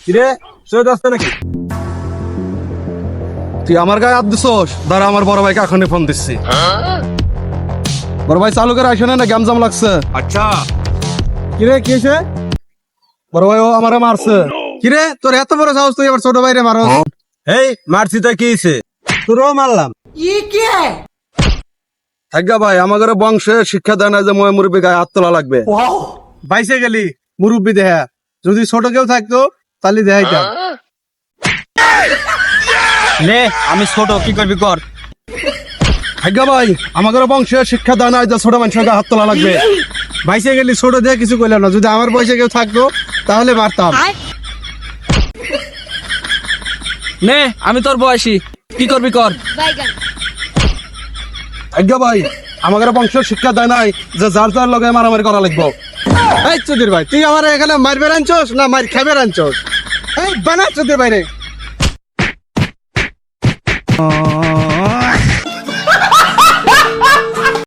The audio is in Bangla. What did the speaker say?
কিরে সৈয়দ আসছে নাকি? তুই আমার গায়ে হাত দিছস? দাঁড়া, আমার বড় ভাইকে এখনই ফোন দিচ্ছি। বড় ভাই চালু করে আসে না, গ্যামজাম লাগছে। আচ্ছা কিরে কি হয়েছে? বড় ভাই ও আমারে মারছে। কিরে তোর এত বড় সাহস, তুই আবার ছোট ভাইরে মারো? এই মারছি তা কি হয়েছে? তোরও মারলাম। থাকা ভাই, আমাদের বংশে শিক্ষা দেয় না যে ময় মুরব্বী গায়ে হাত তোলা লাগবে। বাইসে গেলি মুরব্বী দেহা, যদি ছোট কেউ থাকতো তাহলে দেখাইতাম। নে আমি ছোট, কি করবি কর। থাকা ভাই, আমাদের বংশে শিক্ষা দেয় না যে ছোট মানুষের গায়ে হাত তোলা লাগবে। বাইসে গেলি ছোট দেয়া কিছু কইলাম না, যদি আমার বয়সে কেউ থাকতো তাহলে মারতাম। নে আমি তোর বয়সী, কি করবি কর। থাকা ভাই, আমাদের বংশের শিক্ষা দেয় নাই যে যার যার লগে মারামারি করা লাগবে। এই চুদির ভাই, তুই আমার এখানে মারবে আনছস না মার খাবে আনছস? এই বানা চুদির ভাই রে।